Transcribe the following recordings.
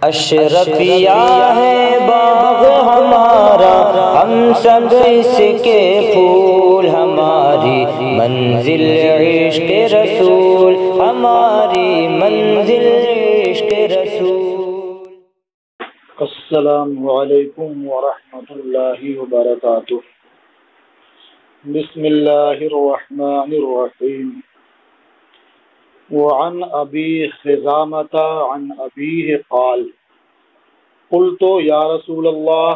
اشرفیہ ہے باغ ہمارا، ہم سب اس کے پھول، ہماری منزل عشق رسول، ہماری منزل عشق رسول۔ السلام علیکم ورحمۃ اللہ وبرکاتہ۔ بسم اللہ الرحمن الرحیم۔ وعن ابی خزامۃ عن ابیہ قال قلت یا رسول اللہ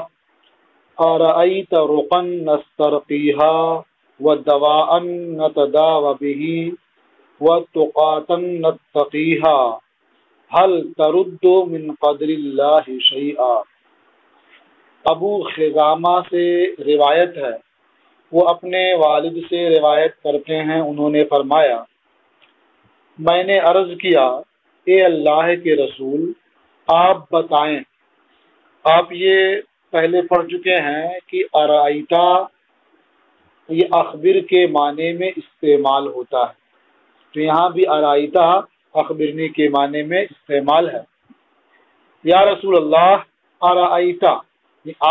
ارأیت رقا نسترقیها ودواء نتداوى به وتقاة نتقیها هل ترد من قدر اللہ شیئا۔ ابو خزامہ سے روایت ہے، وہ اپنے والد سے روایت کرتے ہیں، انہوں نے فرمایا میں نے عرض کیا اے اللہ کے رسول آپ بتائیں۔ آپ یہ پہلے پڑھ چکے ہیں کہ ارائیتا یہ اخبر کے معنی میں استعمال ہوتا ہے، تو یہاں بھی ارائیتا اخبرنی کے معنی میں استعمال ہے۔ یا رسول اللہ ارائیتا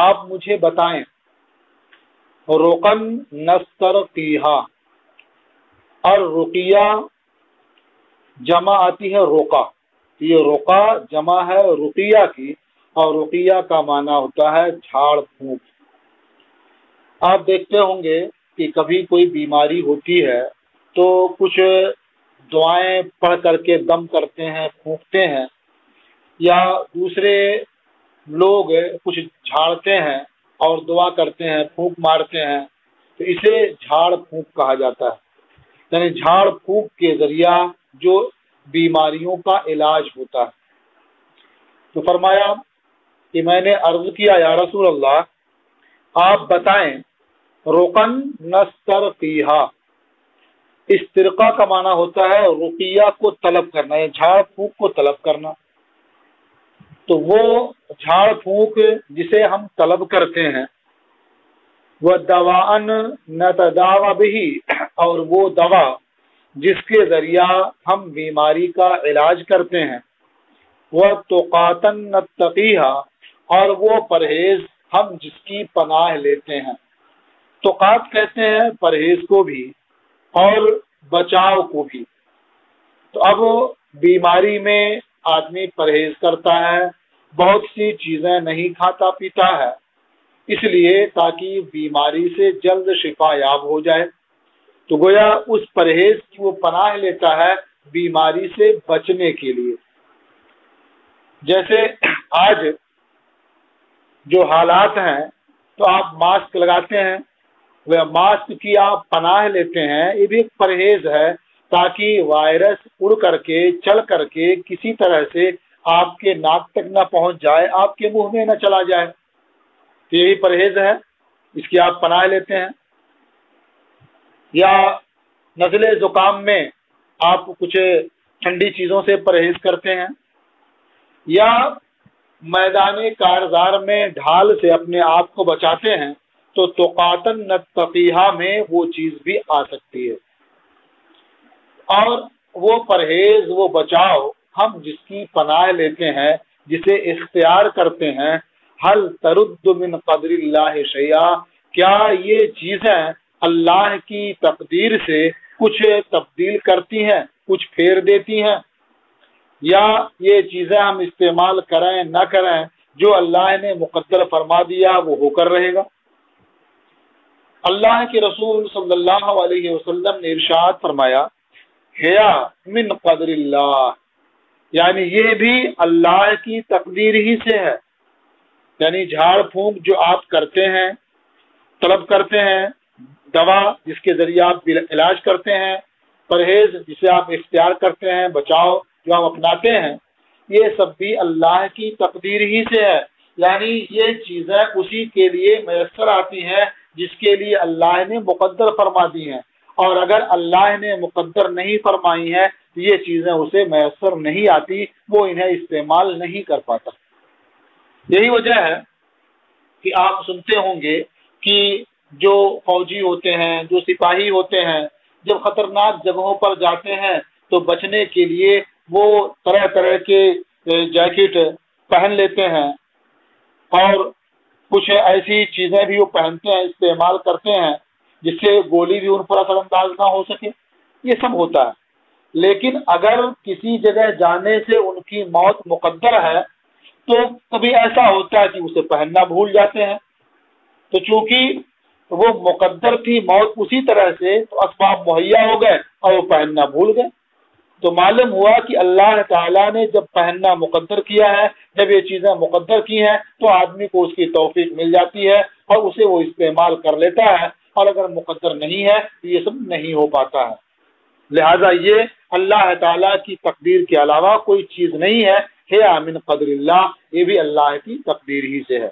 آپ مجھے بتائیں، رقن نسترقیہا، اور رقیہ جمع آتی ہے رقا، یہ رقا جمع ہے رقیہ کی، اور رقیہ کا معنی ہوتا ہے جھاڑ پھونک۔ آپ دیکھتے ہوں گے کہ کبھی کوئی بیماری ہوتی ہے تو کچھ دعائیں پڑھ کر کے دم کرتے ہیں، پھونکتے ہیں، یا دوسرے لوگ کچھ جھاڑتے ہیں اور دعا کرتے ہیں، پھونک مارتے ہیں، تو اسے جھاڑ پھونک کہا جاتا ہے۔ یعنی جھاڑ پھونک کے ذریعہ جو بیماریوں کا علاج ہوتا ہے۔ تو فرمایا کہ میں نے عرض کیا یا رسول اللہ آپ بتائیں، رقن نسترقیہا، استرقا کا معنی ہوتا ہے رقیہ کو طلب کرنا، یا جھاڑ پھونک کو طلب کرنا۔ تو وہ جھاڑ پھونک جسے ہم طلب کرتے ہیں، وہ دواء نتداوى به، اور وہ دوا جس کے ذریعہ ہم بیماری کا علاج کرتے ہیں، وہ تقاة نتقیها، اور وہ پرہیز ہم جس کی پناہ لیتے ہیں۔ تقات کہتے ہیں پرہیز کو بھی اور بچاؤ کو بھی۔ تو اب بیماری میں آدمی پرہیز کرتا ہے، بہت سی چیزیں نہیں کھاتا پیتا ہے، اس لیے تاکہ بیماری سے جلد شفا یاب ہو جائے، تو گویا اس پرہیز کی وہ پناہ لیتا ہے بیماری سے بچنے کے لیے۔ جیسے آج جو حالات ہیں تو آپ ماسک لگاتے ہیں، وہ ماسک کی آپ پناہ لیتے ہیں، یہ بھی ایک پرہیز ہے تاکہ وائرس اڑ کر کے چل کر کے کسی طرح سے آپ کے ناک تک نہ پہنچ جائے، آپ کے منہ میں نہ چلا جائے، تو یہی پرہیز ہے، اس کی آپ پناہ لیتے ہیں۔ یا نزلے زکام میں آپ کچھ ٹھنڈی چیزوں سے پرہیز کرتے ہیں، یا میدان کارزار میں ڈھال سے اپنے آپ کو بچاتے ہیں، تو تقاة نتقیہا میں وہ چیز بھی آ سکتی ہے۔ اور وہ پرہیز، وہ بچاؤ ہم جس کی پناہ لیتے ہیں، جسے اختیار کرتے ہیں، حل ترد من قدر اللہ شیئا، کیا یہ چیزیں اللہ کی تقدیر سے کچھ تبدیل کرتی ہیں، کچھ پھیر دیتی ہیں، یا یہ چیزیں ہم استعمال کریں نہ کریں، جو اللہ نے مقدر فرما دیا وہ ہو کر رہے گا۔ اللہ کے رسول صلی اللہ علیہ وسلم نے ارشاد فرمایا حیا من قدر اللہ، یعنی یہ بھی اللہ کی تقدیر ہی سے ہے۔ یعنی جھاڑ پھونک جو آپ کرتے ہیں، طلب کرتے ہیں، دوا جس کے ذریعے آپ علاج کرتے ہیں، پرہیز جسے آپ اختیار کرتے ہیں، بچاؤ جو آپ اپناتے ہیں، یہ سب بھی اللہ کی تقدیر ہی سے ہے۔ یعنی یہ چیزیں اسی کے لیے میسر آتی ہیں جس کے لیے اللہ نے مقدر فرما دی ہیں، اور اگر اللہ نے مقدر نہیں فرمائی ہیں تو یہ چیزیں اسے میسر نہیں آتی، وہ انہیں استعمال نہیں کر پاتا۔ یہی وجہ ہے کہ آپ سنتے ہوں گے کہ جو فوجی ہوتے ہیں، جو سپاہی ہوتے ہیں، جب خطرناک جگہوں پر جاتے ہیں تو بچنے کے لیے وہ طرح طرح کے جیکٹ پہن لیتے ہیں اور کچھ ایسی چیزیں بھی وہ پہنتے ہیں، استعمال کرتے ہیں جس سے گولی بھی ان پر اثر انداز نہ ہو سکے، یہ سب ہوتا ہے۔ لیکن اگر کسی جگہ جانے سے ان کی موت مقدر ہے تو کبھی ایسا ہوتا ہے کہ اسے پہننا بھول جاتے ہیں، تو چونکہ وہ مقدر تھی موت اسی طرح سے، تو اسباب مہیا ہو گئے اور وہ پہننا بھول گئے۔ تو معلوم ہوا کہ اللہ تعالیٰ نے جب پہننا مقدر کیا ہے، جب یہ چیزیں مقدر کی ہیں تو آدمی کو اس کی توفیق مل جاتی ہے اور اسے وہ استعمال کر لیتا ہے، اور اگر مقدر نہیں ہے تو یہ سب نہیں ہو پاتا ہے۔ لہذا یہ اللہ تعالیٰ کی تقدیر کے علاوہ کوئی چیز نہیں ہے، من قدر اللہ، یہ بھی اللہ کی تقدیر ہی سے ہے۔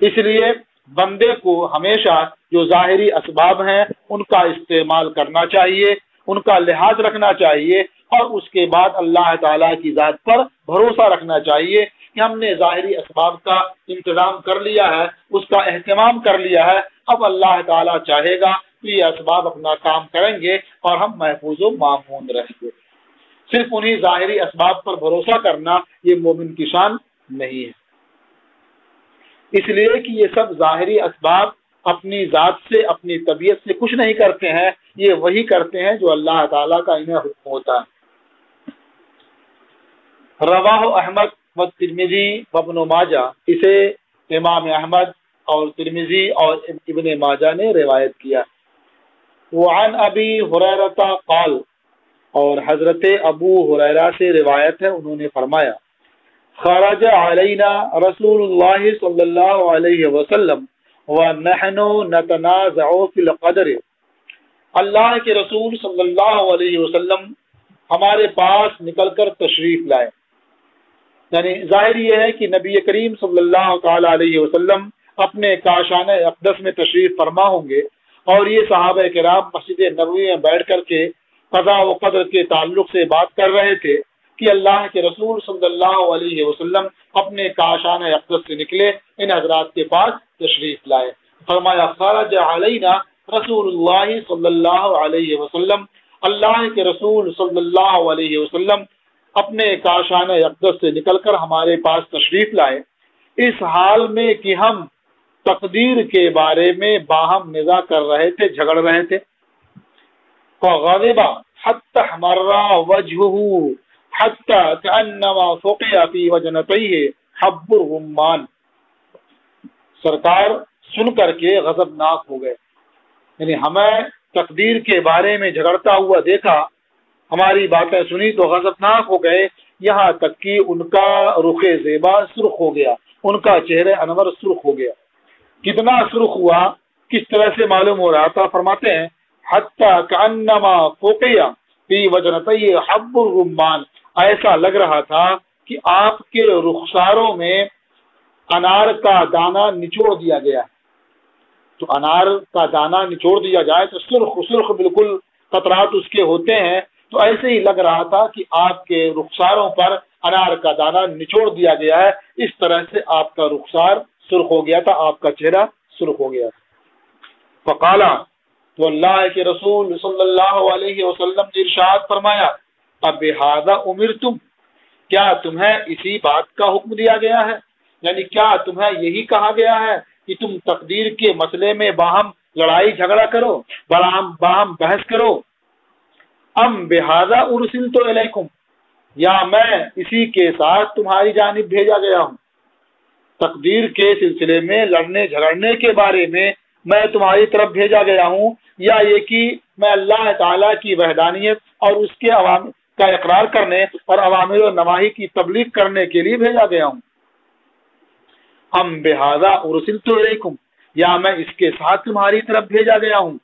اس لیے بندے کو ہمیشہ جو ظاہری اسباب ہیں ان کا استعمال کرنا چاہیے، ان کا لحاظ رکھنا چاہیے، اور اس کے بعد اللہ تعالیٰ کی ذات پر بھروسہ رکھنا چاہیے کہ ہم نے ظاہری اسباب کا انتظام کر لیا ہے، اس کا اہتمام کر لیا ہے، اب اللہ تعالیٰ چاہے گا تو یہ اسباب اپنا کام کریں گے اور ہم محفوظ و مامون رہیں گے۔ صرف انہی ظاہری اسباب پر بھروسہ کرنا یہ مومن کی شان نہیں ہے، اس لیے کہ یہ سب ظاہری اسباب اپنی ذات سے، اپنی طبیعت سے کچھ نہیں کرتے ہیں، یہ وہی کرتے ہیں جو اللہ تعالیٰ کا انہیں حکم ہوتا ہے۔ رواہ احمد و ترمذی و ابن ماجہ، اسے امام احمد اور ترمذی اور ابن ماجہ نے روایت کیا۔ وعن ابی ہریرہ قال، اور حضرت ابو ہریرہ سے روایت ہے، انہوں نے فرمایا خرج علینا رسول اللہ صلی اللہ علیہ وسلم ونحن نتنازع فی القدر، اللہ کے رسول صلی اللہ علیہ وسلم ہمارے پاس نکل کر تشریف لائے۔ یعنی ظاہر یہ ہے کہ نبی کریم صلی اللہ تعالی علیہ وسلم اپنے کاشانہ اقدس میں تشریف فرما ہوں گے، اور یہ صحابہ کرام مسجد نبوی میں بیٹھ کر کے قضاء و قدر کے تعلق سے بات کر رہے تھے کہ اللہ کے رسول صلی اللہ علیہ وسلم اپنے کاشانہ اقدس سے نکلے، ان حضرات کے پاس تشریف لائے۔ فرمایا خرج علینا رسول اللہ صلی اللہ علیہ وسلم، اللہ کے رسول صلی اللہ علیہ وسلم اپنے کاشانہ اقدس سے نکل کر ہمارے پاس تشریف لائے، اس حال میں کہ ہم تقدیر کے بارے میں باہم نزاع کر رہے تھے، جھگڑ رہے تھے۔ فغضب حتى احمر وجهه حتى كأنما فقع في وجنتيه حب الرمان، سرکار سن کر کے غضبناک ہو گئے، یعنی ہمیں تقدیر کے بارے میں جھگڑتا ہوا دیکھا، ہماری باتیں سنی تو غضبناک ہو گئے، یہاں تک کہ ان کا رخ زیبا سرخ ہو گیا، ان کا چہرہ انور سرخ ہو گیا۔ کتنا سرخ ہوا، کس طرح سے معلوم ہو رہا تھا؟ فرماتے ہیں حتی کانما فوقیا فی وجنتی حب الرمان، ایسا لگ رہا تھا کہ آپ کے رخساروں میں انار کا دانہ نچوڑ دیا گیا ہے۔ تو انار کا دانہ نچوڑ دیا جائے تو سرخ سرخ بالکل قطرات اس کے ہوتے ہیں، تو ایسے ہی لگ رہا تھا کہ آپ کے رخساروں پر انار کا دانہ نچوڑ دیا گیا ہے، اس طرح سے آپ کا رخسار سرخ ہو گیا تھا، آپ کا چہرہ سرخ ہو گیا تھا۔ فقالا، تو اللہ کے رسول صلی اللہ علیہ وسلم نے ارشاد فرمایا اب بہذا امرتم، کیا تمہیں اسی بات کا حکم دیا گیا ہے؟ یعنی کیا تمہیں یہی کہا گیا ہے کہ تم تقدیر کے مسئلے میں باہم لڑائی جھگڑا کرو، باہم بحث کرو؟ ام بہذا ارسلت الیکم، یا میں اسی کے ساتھ تمہاری جانب بھیجا گیا ہوں؟ تقدیر کے سلسلے میں لڑنے جھگڑنے کے بارے میں میں تمہاری طرف بھیجا گیا ہوں، یا یہ کہ میں اللہ تعالیٰ کی وحدانیت اور اس کے عوامر کا اقرار کرنے اور اوامر و نواہی کی تبلیغ کرنے کے لیے بھیجا گیا ہوں؟ ام بہذا ارسلت الیکم، یا میں اس کے ساتھ تمہاری طرف بھیجا گیا ہوں؟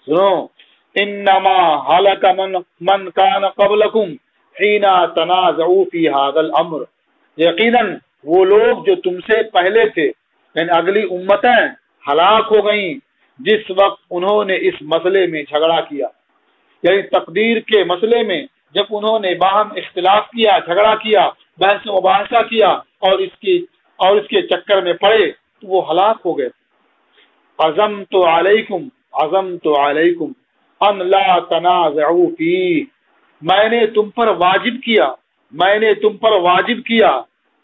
سنو، انما ہلک من کان قبلکم حین تنازعوا فی ھذا الامر، یقیناً وہ لوگ جو تم سے پہلے تھے، یعنی اگلی امتیں ہلاک ہو گئیں جس وقت انہوں نے اس مسئلے میں جھگڑا کیا، یعنی تقدیر کے مسئلے میں جب انہوں نے باہم اختلاف کیا، جھگڑا کیا، بحث و مباحثہ کیا اور اس کے چکر میں پڑے تو وہ ہلاک ہو گئے۔ عزمت علیکم ان لا تنازعوا فیہ، میں نے تم پر واجب کیا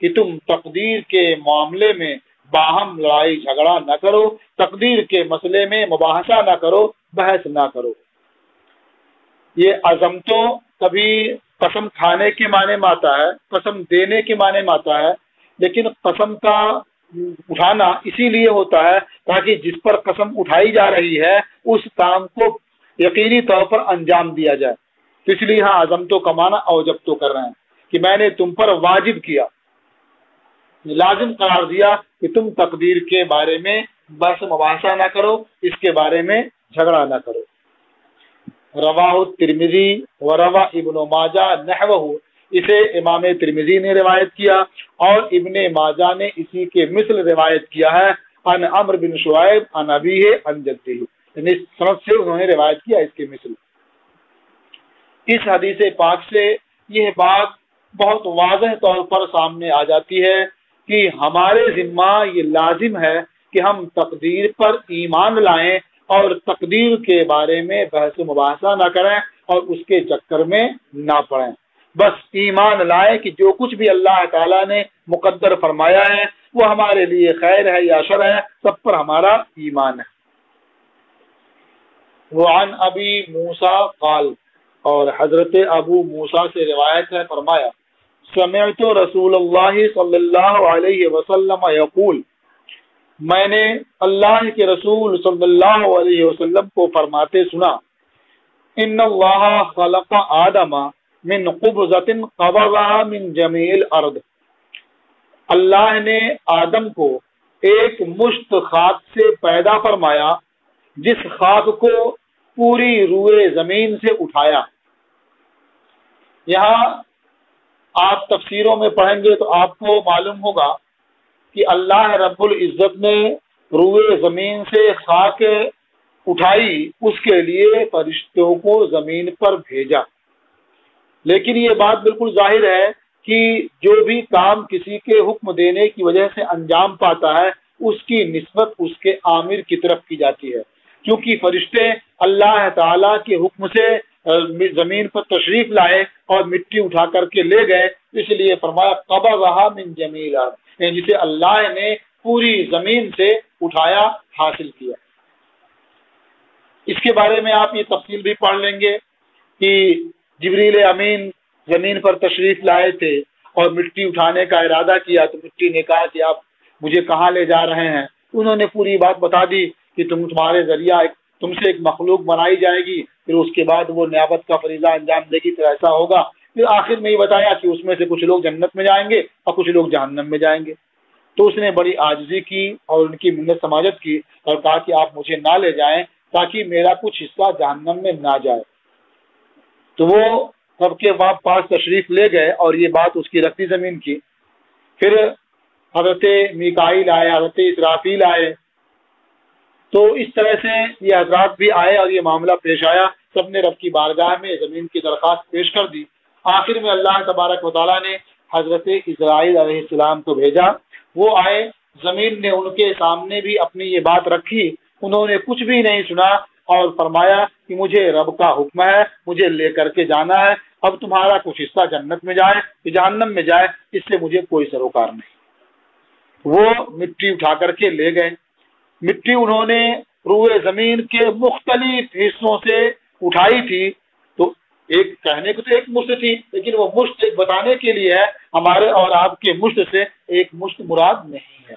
کہ تم تقدیر کے معاملے میں باہم لڑائی جھگڑا نہ کرو، تقدیر کے مسئلے میں مباحثہ نہ کرو، بحث نہ کرو۔ یہ عظمتوں کبھی قسم کھانے کے معنی میں آتا ہے، قسم دینے کے معنی میں آتا ہے، لیکن قسم کا اٹھانا اسی لیے ہوتا ہے تاکہ جس پر قسم اٹھائی جا رہی ہے اس کام کو یقینی طور پر انجام دیا جائے۔ تو اس لیے ہاں عظمتوں کا معنی اوجب تو کر رہے ہیں کہ میں نے تم پر واجب کیا، لازم قرار دیا کہ تم تقدیر کے بارے میں بحث مباحثہ نہ کرو، اس کے بارے میں جھگڑا نہ کرو۔ رواہ ترمذی و روا ابن ماجہ نحوہ، اسے امام ترمذی نے روایت کیا اور ابن ماجہ نے اسی کے مثل روایت کیا ہے، عن عمرو بن شعیب عن ابیہ عن جدہ، یعنی اس سند سے انہوں نے روایت کیا اس کے مثل۔ اس حدیث پاک سے یہ بات بہت واضح طور پر سامنے آ جاتی ہے کہ ہمارے ذمہ یہ لازم ہے کہ ہم تقدیر پر ایمان لائیں اور تقدیر کے بارے میں بحث و مباحثہ نہ کریں اور اس کے چکر میں نہ پڑیں۔ بس ایمان لائیں کہ جو کچھ بھی اللہ تعالیٰ نے مقدر فرمایا ہے وہ ہمارے لیے خیر ہے یا شر ہے، سب پر ہمارا ایمان ہے۔ وعن ابی موسیٰ قال، اور حضرت ابو موسیٰ سے روایت ہے، فرمایا سمعت رسول اللہ صلی اللہ علیہ وسلم یقول، میں نے اللہ کے رسول صلی اللہ علیہ وسلم کو فرماتے سنا، ان اللہ خلق آدم من قبضۃ قبضها من جمیع الارض، اللہ نے آدم کو ایک مشت خاک سے پیدا فرمایا جس خاک کو پوری روئے زمین سے اٹھایا۔ یہاں آپ تفسیروں میں پڑھیں گے تو آپ کو معلوم ہوگا کہ اللہ رب العزت نے روئے زمین سے خاک اٹھائی، اس کے لیے فرشتوں کو زمین پر بھیجا۔ لیکن یہ بات بالکل ظاہر ہے کہ جو بھی کام کسی کے حکم دینے کی وجہ سے انجام پاتا ہے اس کی نسبت اس کے آمر کی طرف کی جاتی ہے، کیونکہ فرشتے اللہ تعالیٰ کے حکم سے زمین پر تشریف لائے اور مٹی اٹھا کر کے لے گئے، اس لیے فرمایا قبضھا من جمیع الارض، یعنی جسے اللہ نے پوری زمین سے اٹھایا، حاصل کیا۔ اس کے بارے میں آپ یہ تفصیل بھی پڑھ لیں گے کہ جبریل امین زمین پر تشریف لائے تھے اور مٹی اٹھانے کا ارادہ کیا تو مٹی نے کہا کہ آپ مجھے کہاں لے جا رہے ہیں؟ انہوں نے پوری بات بتا دی کہ تمہارے ذریعہ تم سے ایک مخلوق بنائی جائے گی، پھر اس کے بعد وہ نیابت کا فریضہ انجام دے گی، پھر ایسا ہوگا۔ پھر آخر میں یہ بتایا کہ اس میں سے کچھ لوگ جنت میں جائیں گے اور کچھ لوگ جہنم میں جائیں گے۔ تو اس نے بڑی عاجزی کی اور ان کی منت سماجت کی اور کہا کہ آپ مجھے نہ لے جائیں تاکہ میرا کچھ حصہ جہنم میں نہ جائے۔ تو وہ سب کے پاس تشریف لے گئے اور یہ بات اس کی رکھتی زمین کی۔ پھر حضرت میکائیل آئے، حضرت اسرافیل آئے، تو اس طرح سے یہ حضرات بھی آئے اور یہ معاملہ پیش آیا۔ سب نے رب کی بارگاہ میں زمین کی درخواست پیش کر دی۔ آخر میں اللہ تبارک و تعالیٰ نے حضرت اسرائیل علیہ السلام کو بھیجا، وہ آئے، زمین نے ان کے سامنے بھی اپنی یہ بات رکھی، انہوں نے کچھ بھی نہیں سنا اور فرمایا کہ مجھے رب کا حکم ہے، مجھے لے کر کے جانا ہے، اب تمہارا کچھ حصہ جنت میں جائے کہ جہنم میں جائے اس سے مجھے کوئی سروکار نہیں۔ وہ مٹی اٹھا کر کے لے گئے۔ مٹی انہوں نے روئے زمین کے مختلف حصوں سے اٹھائی تھی، تو ایک کہنے کو تو ایک مشت تھی، لیکن وہ مشت ایک بتانے کے لیے ہے، ہمارے اور آپ کے مشت سے ایک مشت مراد نہیں ہے۔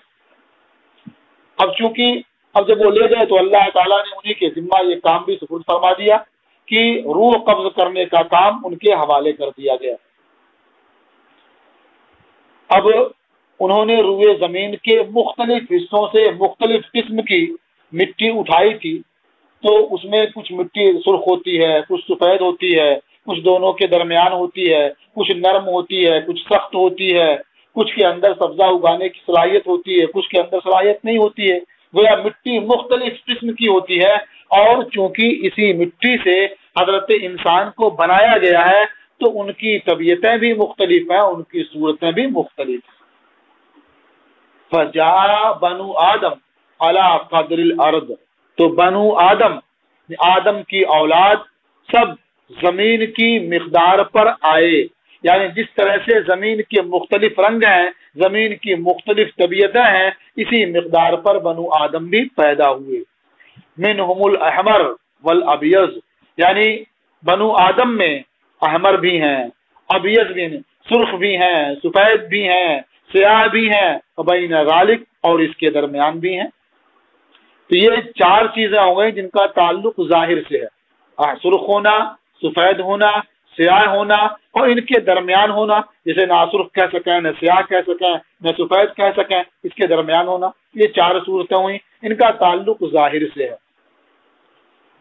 اب چونکہ اب جب وہ لے گئے تو اللہ تعالیٰ نے انہی کے ذمہ یہ کام بھی سپرد فرما دیا کہ روح قبض کرنے کا کام ان کے حوالے کر دیا گیا۔ اب انہوں نے روئے زمین کے مختلف حصوں سے مختلف قسم کی مٹی اٹھائی تھی، تو اس میں کچھ مٹی سرخ ہوتی ہے، کچھ سفید ہوتی ہے، کچھ دونوں کے درمیان ہوتی ہے، کچھ نرم ہوتی ہے، کچھ سخت ہوتی ہے، کچھ کے اندر سبزہ اگانے کی صلاحیت ہوتی ہے، کچھ کے اندر صلاحیت نہیں ہوتی ہے۔ گویا مٹی مختلف قسم کی ہوتی ہے، اور چونکہ اسی مٹی سے حضرت انسان کو بنایا گیا ہے تو ان کی طبیعتیں بھی مختلف ہیں، ان کی صورتیں بھی مختلف ہیں۔ فجاء بنو آدم علی قدر الارض، تو بنو آدم، آدم کی اولاد سب زمین کی مقدار پر آئے، یعنی جس طرح سے زمین کے مختلف رنگ ہیں، زمین کی مختلف طبیعتیں ہیں، اسی مقدار پر بنو آدم بھی پیدا ہوئے۔ منہم الاحمر والابیض، یعنی بنو آدم میں احمر بھی ہیں، ابیض بھی ہیں، سرخ بھی ہیں، سفید بھی ہیں، سیاہ بھی ہیں، وبین ذالک، اور اس کے درمیان بھی ہیں۔ تو یہ 4 چیزیں ہو گئی جن کا تعلق ظاہر سے ہے، سرخ ہونا، سفید ہونا، سیاہ ہونا، اور ان کے درمیان ہونا، جسے نہ سرخ کہہ سکیں، نہ سیاہ کہہ سکیں، نہ سفید کہہ سکیں، اس کے درمیان ہونا۔ یہ 4 صورتیں ہوئیں، ان کا تعلق ظاہر سے ہے۔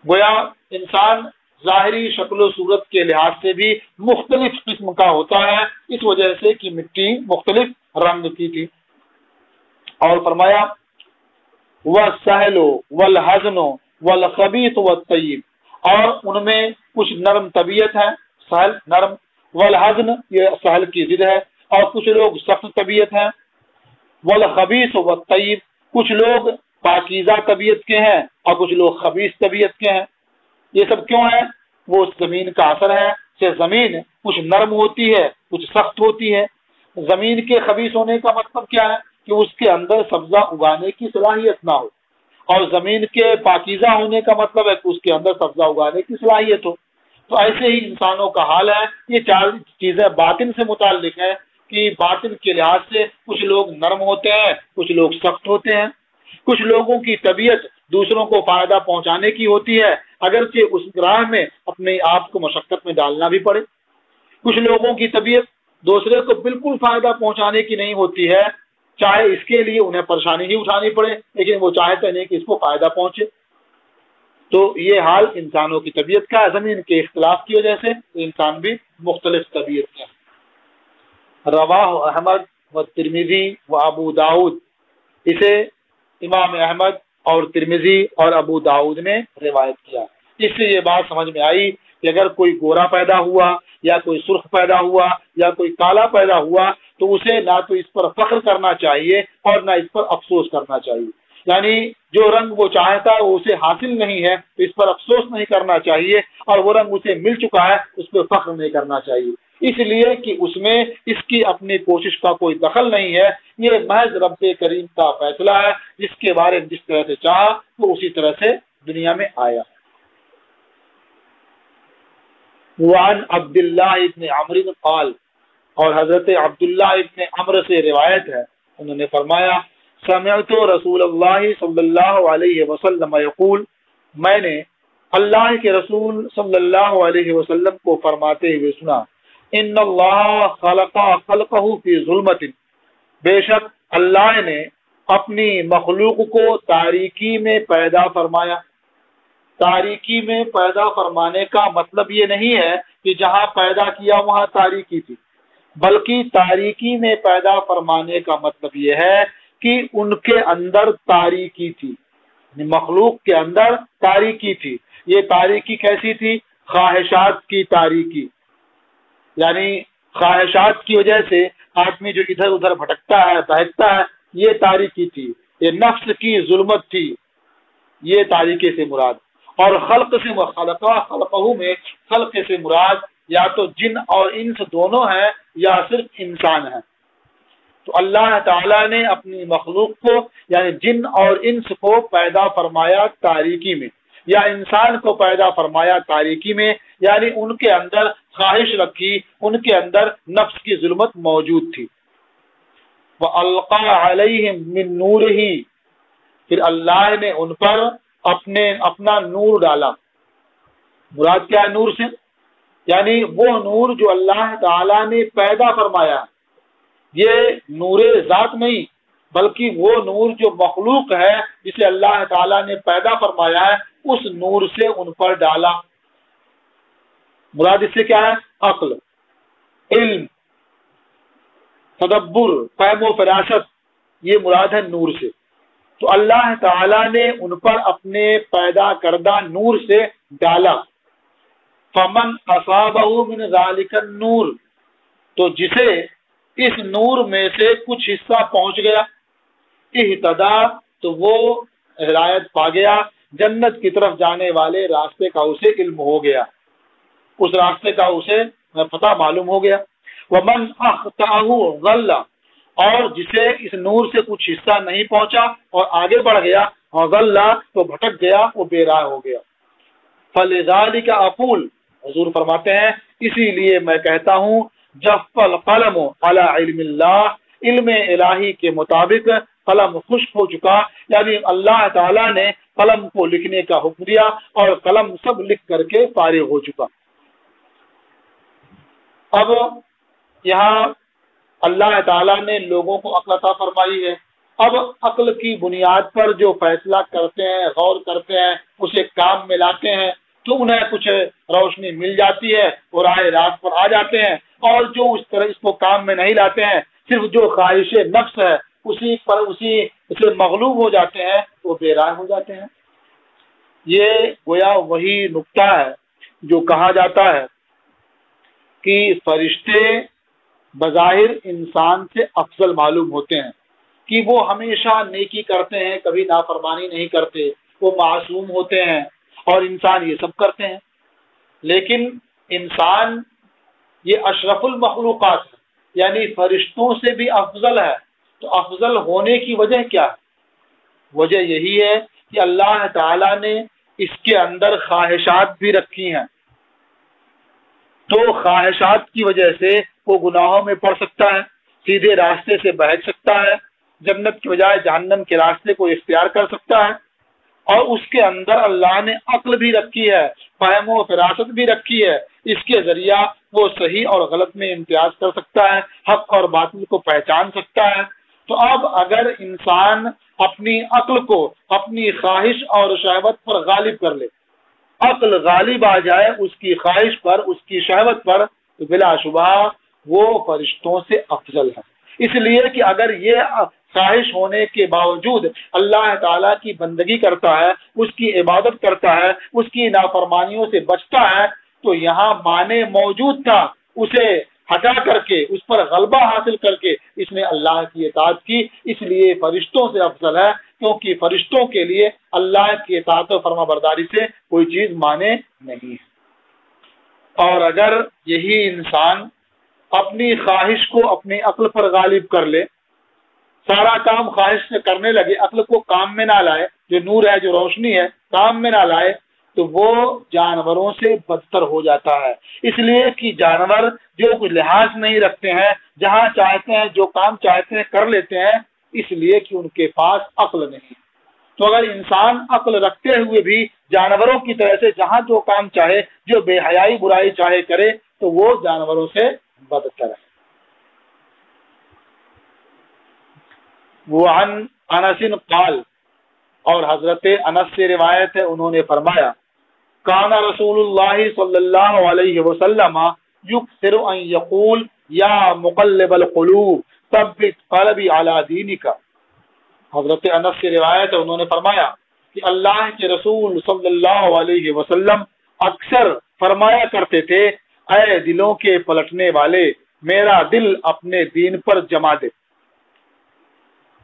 گویا انسان ظاہری شکل و صورت کے لحاظ سے بھی مختلف قسم کا ہوتا ہے، اس وجہ سے کہ مٹی مختلف رنگ کی تھی۔ اور فرمایا وَالسَّهْلُ وَالْحَزْنُ وَالْخَبِيثُ وَالطَّيِّبُ، اور ان میں کچھ نرم طبیعت ہے، سہل نرم، والحزن یہ سہل کی ضد ہے، اور کچھ لوگ سخت طبیعت ہیں، والخبیث والطیب کچھ لوگ پاکیزہ طبیعت کے ہیں اور کچھ لوگ خبیث طبیعت کے ہیں۔ یہ سب کیوں ہے؟ وہ زمین کا اثر ہے کہ زمین کچھ نرم ہوتی ہے، کچھ سخت ہوتی ہے۔ زمین کے خبیث ہونے کا مطلب کیا ہے؟ کہ اس کے اندر سبزہ اگانے کی صلاحیت نہ ہو، اور زمین کے پاکیزہ ہونے کا مطلب ہے کہ اس کے اندر سبزہ اگانے کی صلاحیت ہو۔ تو ایسے ہی انسانوں کا حال ہے۔ یہ 4 چیزیں باطن سے متعلق ہیں کہ باطن کے لحاظ سے کچھ لوگ نرم ہوتے ہیں، کچھ لوگ سخت ہوتے ہیں، کچھ لوگوں کی طبیعت دوسروں کو فائدہ پہنچانے کی ہوتی ہے اگرچہ اس راہ میں اپنے آپ کو مشقت میں ڈالنا بھی پڑے، کچھ لوگوں کی طبیعت دوسرے کو بالکل فائدہ پہنچانے کی نہیں ہوتی ہے، چاہے اس کے لیے انہیں پریشانی ہی اٹھانی پڑے لیکن وہ چاہتے نہیں کہ اس کو فائدہ پہنچے۔ تو یہ حال انسانوں کی طبیعت کا ہے۔ زمین کے اختلاف کی وجہ سے انسان بھی مختلف طبیعت کا ہے۔ رواہ احمد و ترمذی و ابو داؤد، اسے امام احمد اور ترمذی اور ابو داؤد نے روایت کیا۔ اس سے یہ بات سمجھ میں آئی کہ اگر کوئی گورا پیدا ہوا یا کوئی سرخ پیدا ہوا یا کوئی کالا پیدا ہوا تو اسے نہ تو اس پر فخر کرنا چاہیے اور نہ اس پر افسوس کرنا چاہیے، یعنی جو رنگ وہ چاہتا ہے وہ اسے حاصل نہیں ہے تو اس پر افسوس نہیں کرنا چاہیے، اور وہ رنگ اسے مل چکا ہے اس پہ فخر نہیں کرنا چاہیے، اس لیے کہ اس میں اس کی اپنی کوشش کا کوئی دخل نہیں ہے، یہ محض رب کریم کا فیصلہ ہے، جس کے بارے میں جس طرح سے چاہا وہ اسی طرح سے دنیا میں آیا۔ وعن عبداللہ ابن عمرو قال، اور حضرت عبداللہ ابن عمرو سے روایت ہے، انہوں نے فرمایا سمعت رسول اللہ صلی اللہ علیہ وسلم یقول، میں نے اللہ کے رسول صلی اللہ علیہ وسلم کو فرماتے ہوئے سنا، ان اللہ خلق خلقہ فی ظلمت، بے شک اللہ نے اپنی مخلوق کو تاریکی میں پیدا فرمایا۔ تاریکی میں پیدا فرمانے کا مطلب یہ نہیں ہے کہ جہاں پیدا کیا وہاں تاریکی تھی، بلکہ تاریکی میں پیدا فرمانے کا مطلب یہ ہے کہ ان کے اندر تاریکی تھی، مخلوق کے اندر تاریکی تھی۔ یہ تاریکی کیسی تھی؟ خواہشات کی تاریکی، یعنی خواہشات کی وجہ سے آدمی جو ادھر ادھر بھٹکتا ہے بہکتا ہے، یہ تاریکی تھی، یہ نفس کی ظلمت تھی، یہ تاریکی سے مراد۔ اور خلق سے خلقہ میں خلق سے مراد یا تو جن اور انس دونوں ہیں یا صرف انسان ہیں۔ تو اللہ تعالیٰ نے اپنی مخلوق کو یعنی جن اور انس کو پیدا فرمایا تاریکی میں، یا انسان کو پیدا فرمایا تاریکی میں، یعنی ان کے اندر خواہش رکھی، ان کے اندر نفس کی ظلمت موجود تھی۔ وَأَلْقَى عَلَيْهِمْ مِن نُورِهِ، پھر اللہ نے ان پر اپنا نور ڈالا۔ مراد کیا ہے نور سے؟ یعنی وہ نور جو اللہ تعالیٰ نے پیدا فرمایا، یہ نور ذات نہیں بلکہ وہ نور جو مخلوق ہے جسے اللہ تعالیٰ نے پیدا فرمایا ہے، اس نور سے ان پر ڈالا۔ مراد اس سے کیا ہے؟ عقل، علم، تدبر، فہم و فراست، یہ مراد ہے نور سے۔ تو اللہ تعالیٰ نے ان پر اپنے پیدا کردہ نور سے ڈالا۔ فمن اصابہ من ذالک النور، تو جسے اس نور میں سے کچھ حصہ پہنچ گیا، اہتدا، تو وہ ہدایت پا گیا، جنت کی طرف جانے والے راستے کا اسے علم ہو گیا، اس راستے کا اسے پتہ معلوم ہو گیا۔ ومن اخطأہ ضل، اور جسے اس نور سے کچھ حصہ نہیں پہنچا اور آگے بڑھ گیا، ضل تو بھٹک گیا، وہ بے راہ ہو گیا۔ فلذلک اقول، حضور فرماتے ہیں اسی لیے میں کہتا ہوں جف القلم علی علم اللہ، علم الہی کے مطابق قلم خشک ہو چکا، یعنی اللہ تعالیٰ نے قلم کو لکھنے کا حکم دیا اور قلم سب لکھ کر کے فارغ ہو چکا۔ اب یہاں اللہ تعالیٰ نے لوگوں کو عقل عطا فرمائی ہے، اب عقل کی بنیاد پر جو فیصلہ کرتے ہیں، غور کرتے ہیں، اسے کام میں لاتے ہیں تو انہیں کچھ روشنی مل جاتی ہے اور راہ راست پر آ جاتے ہیں، اور جو اس طرح اس کو کام میں نہیں لاتے ہیں، صرف جو خواہش نفس ہے اسے مغلوب ہو جاتے ہیں، وہ بے راہ ہو جاتے ہیں۔ یہ گویا وہی نقطہ ہے جو کہا جاتا ہے کہ فرشتے بظاہر انسان سے افضل معلوم ہوتے ہیں، کہ وہ ہمیشہ نیکی کرتے ہیں، کبھی نافرمانی نہیں کرتے، وہ معصوم ہوتے ہیں، اور انسان یہ سب کرتے ہیں۔ لیکن انسان یہ اشرف المخلوقات ہے، یعنی فرشتوں سے بھی افضل ہے۔ تو افضل ہونے کی وجہ کیا ہے؟ وجہ یہی ہے کہ اللہ تعالیٰ نے اس کے اندر خواہشات بھی رکھی ہیں، تو خواہشات کی وجہ سے وہ گناہوں میں پڑ سکتا ہے، سیدھے راستے سے بہک سکتا ہے، جنت کی بجائے جہنم کے راستے کو اختیار کر سکتا ہے، اور اس کے اندر اللہ نے عقل بھی رکھی ہے، فہم و فراست بھی رکھی ہے، اس کے ذریعہ وہ صحیح اور غلط میں امتیاز کر سکتا ہے، حق اور باطل کو پہچان سکتا ہے۔ تو اب اگر انسان اپنی عقل کو اپنی خواہش اور شہوت پر غالب کر لے، عقل غالب آ جائے اس کی خواہش پر، اس کی شہوت پر، تو بلا شبہ وہ فرشتوں سے افضل ہے۔ اس لیے کہ اگر یہ خواہش ہونے کے باوجود اللہ تعالیٰ کی بندگی کرتا ہے، اس کی عبادت کرتا ہے، اس کی نافرمانیوں سے بچتا ہے، تو یہاں معنی موجود تھا، اسے ہٹا کر کے، اس پر غلبہ حاصل کر کے اس نے اللہ کی اطاعت کی، اس لیے فرشتوں سے افضل ہے، کیونکہ فرشتوں کے لیے اللہ کی اطاعت و فرما برداری سے کوئی چیز مانے نہیں ہے۔ اور اگر یہی انسان اپنی خواہش کو اپنی عقل پر غالب کر لے، سارا کام خواہش سے کرنے لگے، عقل کو کام میں نہ لائے، جو نور ہے، جو روشنی ہے، کام میں نہ لائے، تو وہ جانوروں سے بدتر ہو جاتا ہے۔ اس لیے کہ جانور جو کوئی لحاظ نہیں رکھتے ہیں، جہاں چاہتے ہیں جو کام چاہتے ہیں کر لیتے ہیں، اس لیے کہ ان کے پاس عقل نہیں۔ تو اگر انسان عقل رکھتے ہوئے بھی جانوروں کی طرح سے جہاں جو کام چاہے، جو بے حیائی برائی چاہے کرے، تو وہ جانوروں سے بدتر ہے۔ وعن انس قال، اور حضرت انس سے روایت ہے، انہوں نے فرمایا کان رسول اللہ صلی اللہ علیہ وسلم یکثر ان یقول یا مقلب القلوب ثبت قلبی علی دینک۔ حضرت انس سے روایت ہے، انہوں نے فرمایا کہ اللہ کے رسول صلی اللہ علیہ وسلم اکثر فرمایا کرتے تھے، اے دلوں کے پلٹنے والے، میرا دل اپنے دین پر جما دے۔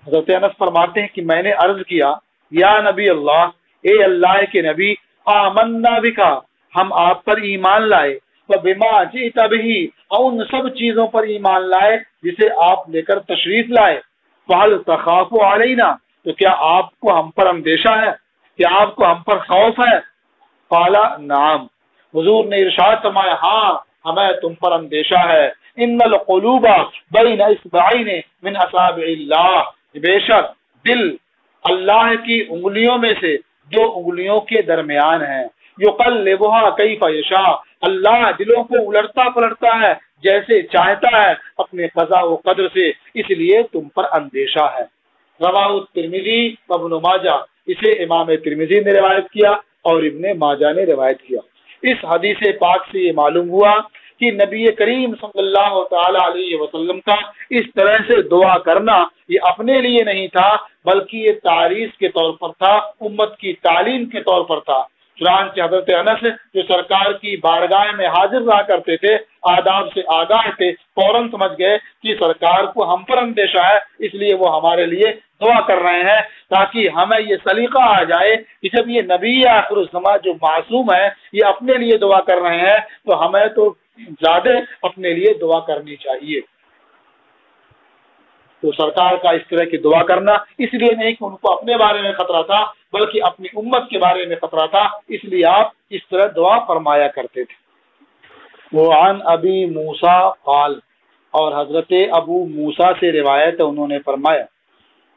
حضرت انس فرماتے ہیں کہ میں نے عرض کیا، یا نبی اللہ، اے اللہ کے نبی، آمنا بکا، ہم آپ پر ایمان لائے، وبما جئت بہ، اور ان سب چیزوں پر ایمان لائے جسے آپ لے کر تشریف لائے، فہل تخاف علینا، تو کیا آپ کو ہم پر اندیشہ ہے، کیا آپ کو ہم پر خوف ہے؟ قال نعم، حضور نے ارشاد فرمایا، ہاں ہمیں تم پر اندیشہ ہے۔ ان القلوب بین اصبعین من اصابع اللہ، بے شک دل اللہ کی انگلیوں میں سے دو انگلیوں کے درمیان ہیں، یقلبها کیف یشاء، اللہ دلوں کو الٹتا پلٹتا ہے جیسے چاہتا ہے اپنے قضاء و قدر سے، اس لیے تم پر اندیشہ ہے۔ رواہ الترمذی وابن ماجہ، اسے امام ترمذی نے روایت کیا اور ابن ماجہ نے روایت کیا۔ اس حدیث پاک سے یہ معلوم ہوا کہ نبی کریم صلی اللہ تعالی علیہ وسلم کا اس طرح سے دعا کرنا یہ اپنے لیے نہیں تھا، بلکہ یہ تعریف کے طور پر تھا، امت کی تعلیم کے طور پر تھا۔ چنانچہ حضرت انس جو سرکار کی بارگاہ میں حاضر رہا کرتے تھے، آداب سے آگاہ تھے، فوراً سمجھ گئے کہ سرکار کو ہم پر اندیشہ ہے، اس لیے وہ ہمارے لیے دعا کر رہے ہیں، تاکہ ہمیں یہ سلیقہ آ جائے کہ جب یہ نبی آخر الزمان جو معصوم ہے یہ اپنے لیے دعا کر رہے ہیں، تو ہمیں تو زیادہ اپنے لیے دعا کرنی چاہیے۔ تو سرکار کا اس طرح کی دعا کرنا اس لیے نہیں کہ ان کو اپنے بارے میں خطرہ تھا، بلکہ اپنی امت کے بارے میں خطرہ تھا، اس لیے آپ اس طرح دعا فرمایا کرتے تھے۔ وعن ابی موسیٰ قال، اور حضرت ابو موسیٰ سے روایت ہے، انہوں نے فرمایا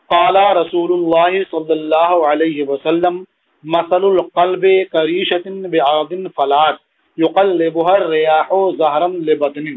قال رسول اللہ صلی اللہ علیہ وسلم مثل القلب کریشۃ بعرض فلات یقلبها الریاح ظہرا لبطن۔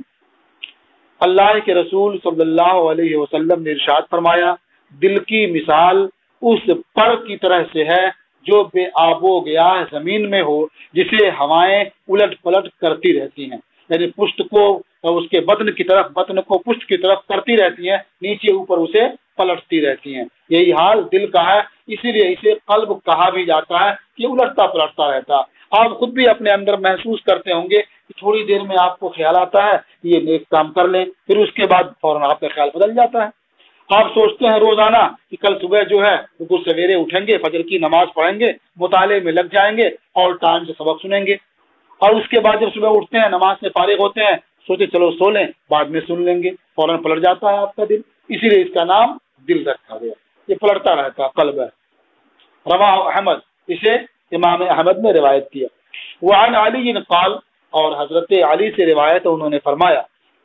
اللہ کے رسول صلی اللہ علیہ وسلم نے ارشاد فرمایا دل کی مثال اس پر کی طرح سے ہے جو بے آب و گیا زمین میں ہو، جسے ہوائیں الٹ پلٹ کرتی رہتی ہیں، یعنی پشت کو اس کے بدن کی طرف، بدن کو پشت کی طرف کرتی رہتی ہیں، نیچے اوپر اسے پلٹتی رہتی ہیں۔ یہی حال دل کا ہے، اسی لیے اسے قلب کہا بھی جاتا ہے کہ الٹتا پلٹتا رہتا۔ آپ خود بھی اپنے اندر محسوس کرتے ہوں گے کہ تھوڑی دیر میں آپ کو خیال آتا ہے کہ یہ نیک کام کر لیں، پھر اس کے بعد فوراً آپ کا خیال بدل جاتا ہے۔ آپ سوچتے ہیں روزانہ کہ کل صبح جو ہے بالکل سویرے اٹھیں گے، فجر کی نماز پڑھیں گے، مطالعے میں لگ جائیں گے اور ٹائم سے سبق سنیں گے، اور اس کے بعد جب صبح اٹھتے ہیں، نماز سے فارغ ہوتے ہیں، سوچے چلو سو لیں، بعد میں سن لیں گے، فوراً پلٹ جاتا ہے آپ کا دل۔ اسی لیے اس کا نام دل رکھا گیا، یہ پلٹتا رہتا قلب ہے۔ رواہ احمد، اسے امام احمد نے روایت کیا۔ وعن علی قال، اور حضرت علی سے روایت ہے، انہوں نے فرمایا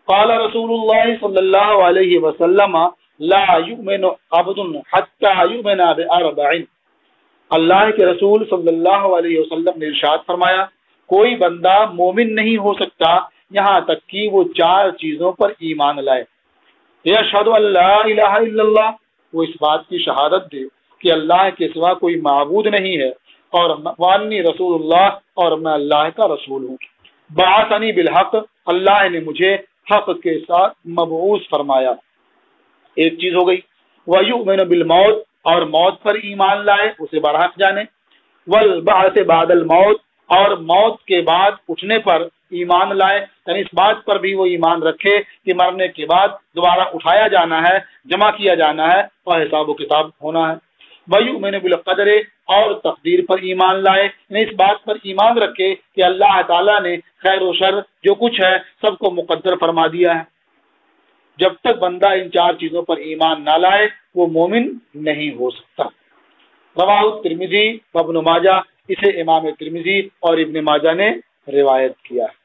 قال رسول اللہ صلی اللہ علیہ وسلم لا یؤمن عبد حتی یؤمن باربع۔ اللہ کے رسول صلی اللہ علیہ وسلم نے ارشاد فرمایا کوئی بندہ مومن نہیں ہو سکتا یہاں تک کہ وہ 4 چیزوں پر ایمان لائے۔ یشہد ان لا الہ الا اللہ، وہ اس بات کی شہادت دے کہ اللہ کے سوا کوئی معبود نہیں ہے، اور وانی رسول اللہ، اور میں اللہ کا رسول ہوں۔ بعثنی بالحق، اللہ نے مجھے حق کے ساتھ مبعوث فرمایا، ایک چیز ہو گئی۔ ویؤمن بالموت، اور موت پر ایمان لائے، اسے برحق جانے۔ والبعث بعد الموت، اور موت کے بعد اٹھنے پر ایمان لائے، یعنی اس بات پر بھی وہ ایمان رکھے کہ مرنے کے بعد دوبارہ اٹھایا جانا ہے، جمع کیا جانا ہے اور حساب و کتاب ہونا ہے۔ ویؤمن بالقدر، اور تقدیر پر ایمان لائے، یعنی اس بات پر ایمان رکھے کہ اللہ تعالیٰ نے خیر و شر جو کچھ ہے سب کو مقدر فرما دیا ہے۔ جب تک بندہ ان 4 چیزوں پر ایمان نہ لائے وہ مومن نہیں ہو سکتا۔ رواہ ترمذی وابن ماجہ، اسے امام ترمذی اور ابن ماجہ نے روایت کیا ہے۔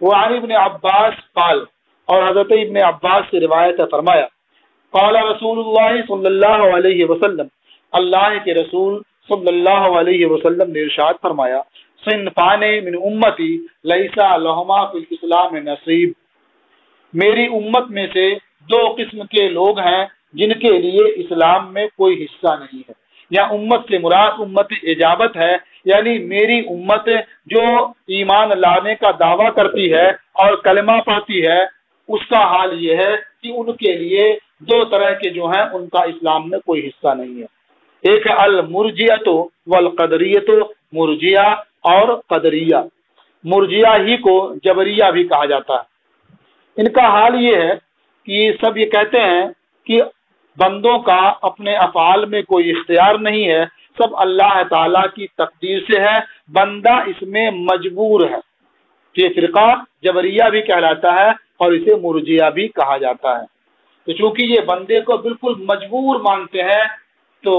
وعن ابن عباس قال، اور حضرت ابن عباس سے روایت ہے، فرمایا قال رسول اللہ صلی اللہ علیہ وسلم، اللہ کے رسول صلی اللہ علیہ وسلم نے ارشاد فرمایا صنفان من امتی لیس لہما فی الاسلام نصیب، میری امت میں سے 2 قسم کے لوگ ہیں جن کے لیے اسلام میں کوئی حصہ نہیں ہے۔ یا امت سے مراد امت اجابت ہے، یعنی میری امت جو ایمان لانے کا دعویٰ کرتی ہے اور کلمہ پڑھتی ہے، اس کا حال یہ ہے کہ ان کے لیے 2 طرح کے جو ہیں ان کا اسلام میں کوئی حصہ نہیں ہے۔ ایک ہے المرجیۃ والقدریۃ، مرجیہ اور قدریہ، مرجیہ ہی کو جبریہ بھی کہا جاتا ہے۔ ان کا حال یہ ہے کہ سب یہ کہتے ہیں کہ بندوں کا اپنے افعال میں کوئی اختیار نہیں ہے، سب اللہ تعالیٰ کی تقدیر سے ہے، بندہ اس میں مجبور ہے۔ یہ فرقہ جبریہ بھی کہلاتا ہے اور اسے مرجیہ بھی کہا جاتا ہے۔ تو چونکہ یہ بندے کو بالکل مجبور مانتے ہیں تو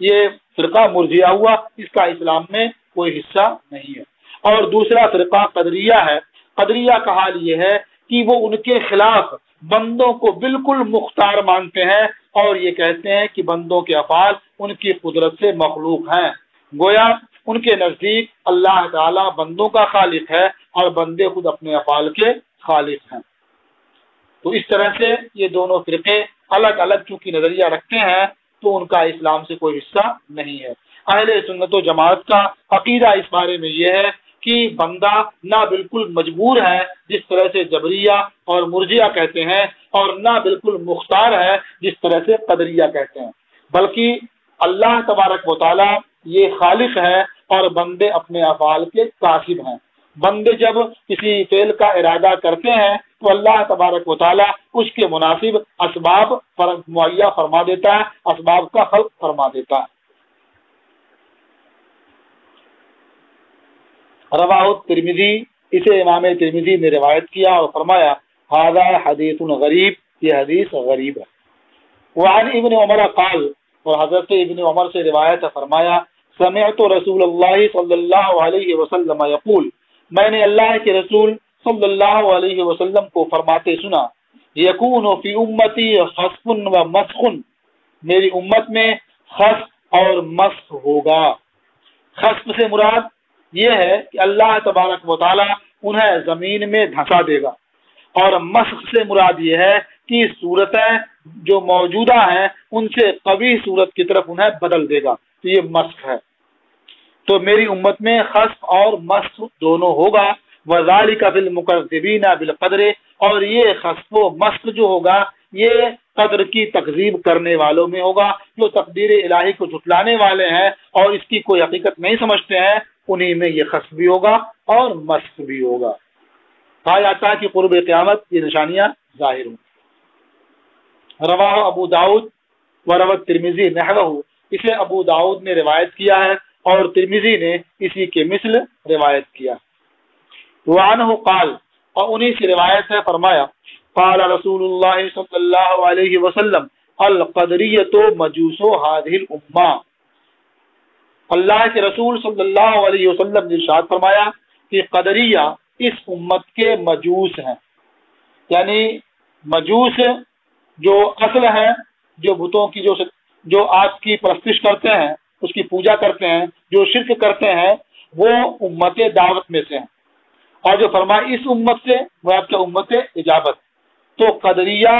یہ فرقہ مرجیہ ہوا، اس کا اسلام میں کوئی حصہ نہیں ہے۔ اور دوسرا فرقہ قدریہ ہے۔ قدریہ کا حال یہ ہے کہ وہ ان کے خلاف بندوں کو بالکل مختار مانتے ہیں اور یہ کہتے ہیں کہ بندوں کے افعال ان کی قدرت سے مخلوق ہیں، گویا ان کے نزدیک اللہ تعالیٰ بندوں کا خالق ہے اور بندے خود اپنے افعال کے خالق ہیں۔ تو اس طرح سے یہ دونوں فرقے الگ الگ چونکہ نظریہ رکھتے ہیں تو ان کا اسلام سے کوئی حصہ نہیں ہے۔ اہل سنت و جماعت کا عقیدہ اس بارے میں یہ ہے کہ بندہ نہ بالکل مجبور ہے جس طرح سے جبریہ اور مرجیہ کہتے ہیں، اور نہ بالکل مختار ہے جس طرح سے قدریہ کہتے ہیں، بلکہ اللہ تبارک و تعالی یہ خالق ہے اور بندے اپنے افعال کے کاسب ہیں۔ بندے جب کسی فعل کا ارادہ کرتے ہیں تو اللہ تبارک و تعالی اس کے مناسب اسباب مہیا فرما دیتا ہے، اسباب کا خلق فرما دیتا ہے۔ رواہ ترمذی اسے امام ترمذی نے روایت کیا اور فرمایا ھذا حدیث غریب، یہ حدیث غریب ہے۔ وعن ابن عمر قال، اور حضرت ابن عمر سے روایت ہے، فرمایا سمعت رسول اللہ صلی اللہ علیہ وسلم یقول، میں نے اللہ کے رسول صلی اللہ علیہ وسلم کو فرماتے سنا، یکون فی امتی خسف و مسخ، میری امت میں خسف اور مسخ ہوگا۔ خسف سے مراد یہ ہے کہ اللہ تبارک و تعالی انہیں زمین میں دھسا دے گا، اور مسخ سے مراد یہ ہے کہ صورتیں جو موجودہ ہیں ان سے قوی صورت کی طرف انہیں بدل دے گا، تو یہ مسخ ہے۔ تو میری امت میں خسف اور مسخ دونوں ہوگا۔ وذالک فی المکذبین بالقدر، اور یہ خسف و مسخ جو ہوگا یہ قدر کی تکذیب کرنے والوں میں ہوگا، جو تقدیر الہی کو جھٹلانے والے ہیں اور اس کی کوئی حقیقت نہیں سمجھتے ہیں، انہی میں یہ خسف بھی ہوگا اور مسخ بھی ہوگا۔ کہا جاتا ہے کہ قرب قیامت یہ نشانیاں ظاہر ہوں۔ رواہ ابو داؤد و روت ترمذی نحوہ، اسے ابو داؤد نے روایت کیا ہے اور ترمذی نے اسی کے مثل روایت کیا۔ وعنہ قال، اور انہی سے روایت ہے، فرمایا قال رسول اللہ صلی اللہ علیہ وسلم القدریۃ مجوس هذه الامہ، اللہ کے رسول صلی اللہ علیہ وسلم نے ارشاد فرمایا کہ قدریہ اس امت کے مجوس ہیں، یعنی مجوس جو اصل ہیں، جو بتوں کی جو آپ کی پرستش کرتے ہیں، اس کی پوجا کرتے ہیں، جو شرک کرتے ہیں، وہ امت دعوت میں سے ہیں۔ اور جو فرمایا اس امت سے، وہ آپ کا امت اجابت، تو قدریہ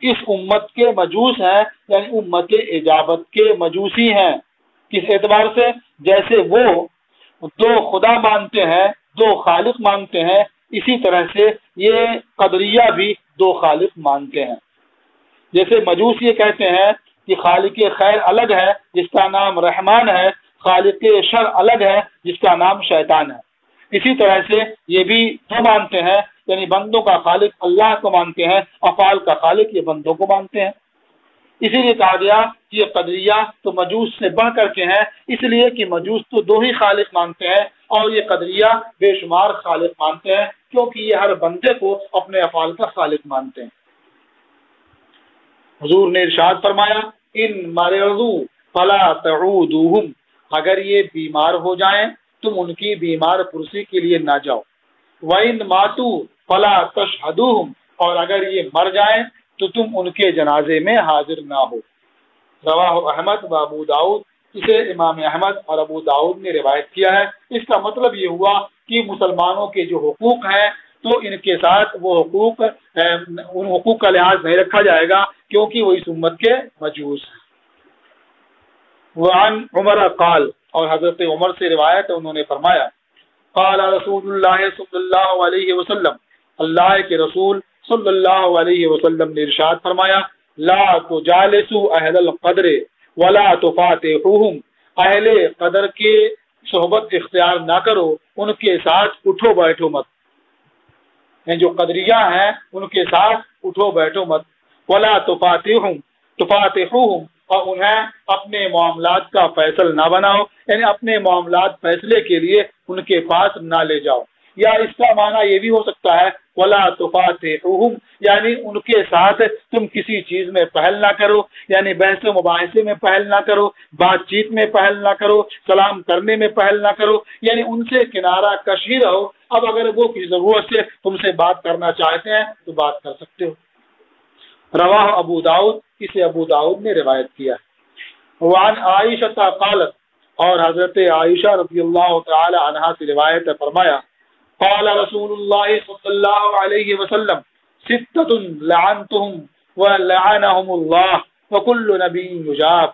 اس امت کے مجوس ہیں، یعنی امت اجابت کے مجوسی ہیں۔ کس اعتبار سے؟ جیسے وہ دو خدا مانتے ہیں، دو خالق مانتے ہیں، اسی طرح سے یہ قدریہ بھی دو خالق مانتے ہیں۔ جیسے مجوس یہ کہتے ہیں کہ خالق خیر الگ ہے جس کا نام رحمان ہے، خالق شر الگ ہے جس کا نام شیطان ہے، اسی طرح سے یہ بھی دو مانتے ہیں، یعنی بندوں کا خالق اللہ کو مانتے ہیں، افعال کا خالق یہ بندوں کو مانتے ہیں۔ اسی لیے کہا گیا کہ یہ قدریہ تو مجوس سے بڑھ کر کے ہیں، اس لیے کہ مجوس تو دو ہی خالق مانتے ہیں اور یہ قدریہ بے شمار خالق مانتے ہیں، کیونکہ یہ ہر بندے کو اپنے افعال کا خالق مانتے ہیں۔ حضور نے ارشاد فرمایا ان مرضوا فلا تعودوہم، اگر یہ بیمار ہو جائیں تم ان کی بیمار پرسی کے لیے نہ جاؤ، وَإِن مَاتُوا فَلَا تَشْهَدُوهُمْ، اور اگر یہ مر جائیں تو تم ان کے جنازے میں حاضر نہ ہو۔ رواہ احمد و ابو داؤد، اسے امام احمد اور ابو داؤد نے روایت کیا ہے۔ اس کا مطلب یہ ہوا کہ مسلمانوں کے جو حقوق ہیں تو ان کے ساتھ وہ حقوق، ان حقوق کا لحاظ نہیں رکھا جائے گا کیونکہ وہ اس امت کے مجوس ہیں۔ وعن عمر قال، اور حضرت عمر سے روایت ہے، انہوں نے فرمایا قال رسول اللہ صلی اللہ علیہ وسلم، اللہ کے رسول صلی اللہ علیہ وسلم نے ارشاد فرمایا لا تجالسوا اہل القدر ولا تفاتحوہم، اہل قدر کی صحبت اختیار نہ کرو، ان کے ساتھ اٹھو بیٹھو مت، یعنی جو قدریہ ہیں ان کے ساتھ اٹھو بیٹھو مت، ولا تفاتحوہم، اور انہیں اپنے معاملات کا فیصل نہ بناؤ، یعنی اپنے معاملات فیصلے کے لیے ان کے پاس نہ لے جاؤ۔ یا اس کا معنی یہ بھی ہو سکتا ہے ولا تفاتحوہم، یعنی ان کے ساتھ تم کسی چیز میں پہل نہ کرو، یعنی بحث و مباحثے میں پہل نہ کرو، بات چیت میں پہل نہ کرو، سلام کرنے میں پہل نہ کرو، یعنی ان سے کنارہ کش ہی رہو۔ اب اگر وہ کسی ضرورت سے تم سے بات کرنا چاہتے ہیں تو بات کر سکتے ہو۔ رواہ ابو داؤد، اسے ابو داؤد نے روایت کیا ہے۔ وعن عائشہ قالت، اور حضرت عائشہ رضی اللہ تعالی عنہا سے روایت ہے، فرمایا قال رسول اللہ صلی اللہ علیہ وسلم ستۃ لعنتہم ولعنہم اللہ وکل نبی یجاب،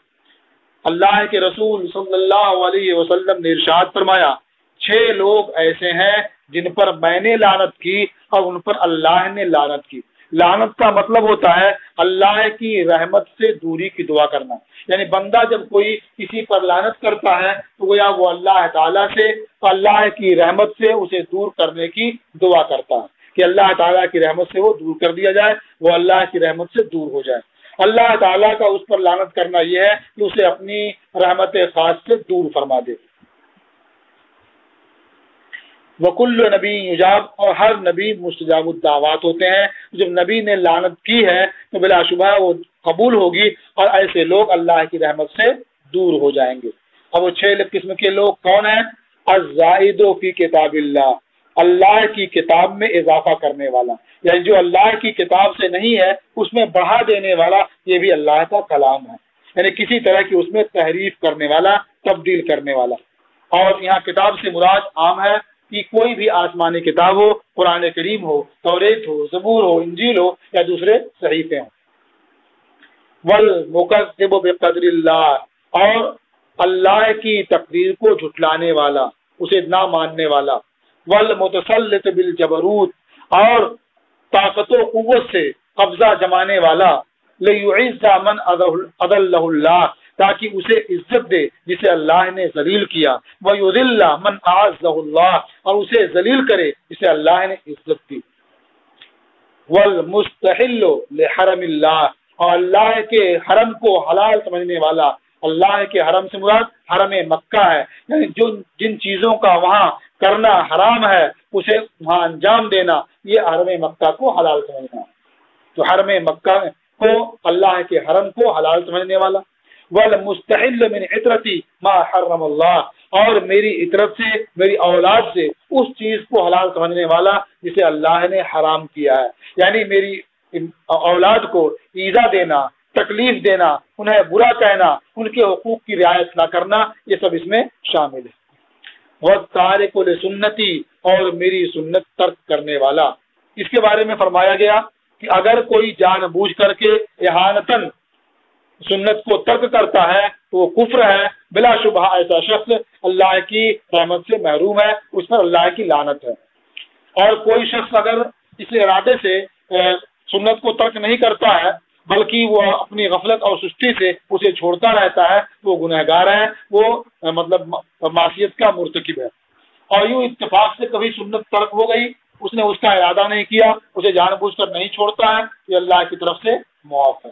اللہ کے رسول صلی اللہ علیہ وسلم نے ارشاد فرمایا 6 لوگ ایسے ہیں جن پر میں نے لعنت کی اور ان پر اللہ نے لعنت کی۔ لعنت کا مطلب ہوتا ہے اللہ کی رحمت سے دوری کی دعا کرنا، یعنی بندہ جب کوئی کسی پر لعنت کرتا ہے تو گویا وہ اللہ تعالیٰ سے، اللہ کی رحمت سے اسے دور کرنے کی دعا کرتا ہے کہ اللہ تعالیٰ کی رحمت سے وہ دور کر دیا جائے، وہ اللہ کی رحمت سے دور ہو جائے۔ اللہ تعالیٰ کا اس پر لعنت کرنا یہ ہے کہ اسے اپنی رحمت خاص سے دور فرما دے۔ وکل نبی یجاب، اور ہر نبی مستجاب الدعوات ہوتے ہیں. جب نبی نے لعنت کی ہے تو بلا شبہ وہ قبول ہوگی، اور ایسے لوگ اللہ کی رحمت سے دور ہو جائیں گے. اب وہ 6 قسم کے لوگ کون ہیں؟ الزائد فی کتاب اللہ، اللہ کی کتاب میں اضافہ کرنے والا، یعنی جو اللہ کی کتاب سے نہیں ہے اس میں بڑھا دینے والا، یہ بھی اللہ کا کلام ہے، یعنی کسی طرح کی اس میں تحریف کرنے والا، تبدیل کرنے والا. اور یہاں کتاب سے مراد عام ہے کہ کوئی بھی آسمانی کتاب ہو، قرآن کریم ہو، توریت ہو، زبور ہو، انجیل ہو، یا دوسرے صحیفے ہوں. والمکذب بقدر اللہ، اور اللہ کی تقدیر کو جھٹلانے والا، اسے نہ ماننے والا. والمتسلط بالجبروت، اور طاقت و قوت سے قبضہ جمانے والا. لیعز من اضلہ اللہ، تاکہ اسے عزت دے جسے اللہ نے ذلیل کیا. ویذل من اعزہ اللہ، اور اسے ذلیل کرے جسے اللہ نے عزت دی. والمستحل لحرم اللہ، اور اللہ کے حرم کو حلال سمجھنے والا. اللہ کے حرم سے مراد حرم مکہ ہے، یعنی جن چیزوں کا وہاں کرنا حرام ہے اسے وہاں انجام دینا، یہ حرم مکہ کو حلال سمجھنا. تو حرم مکہ کو، اللہ کے حرم کو حلال سمجھنے والا. والمستحل من عطرتی ما حرم اللہ، اور میری عطرت سے، میری اولاد سے اس چیز کو حلال سمجھنے والا جسے اللہ نے حرام کیا ہے. یعنی میری اولاد کو ایذا دینا، تکلیف دینا، انہیں برا کہنا، ان کے حقوق کی رعایت نہ کرنا، یہ سب اس میں شامل ہے. وَالتَّارِكُ لِسُنَّتِي، اور میری سنت ترک کرنے والا. اس کے بارے میں فرمایا گیا کہ اگر کوئی جان بوجھ کر کے احانتاً سنت کو ترک کرتا ہے تو وہ کفر ہے. بلا شبہ ایسا شخص اللہ کی رحمت سے محروم ہے، اس پر اللہ کی لعنت ہے. اور کوئی شخص اگر اس ارادے سے سنت کو ترک نہیں کرتا ہے بلکہ وہ اپنی غفلت اور سستی سے اسے چھوڑتا رہتا ہے تو وہ گنہگار ہے، وہ مطلب معصیت کا مرتکب ہے. اور یوں اتفاق سے کبھی سنت ترک ہو گئی، اس نے اس کا ارادہ نہیں کیا، اسے جان بوجھ کر نہیں چھوڑتا ہے، یہ اللہ کی طرف سے معاف ہے.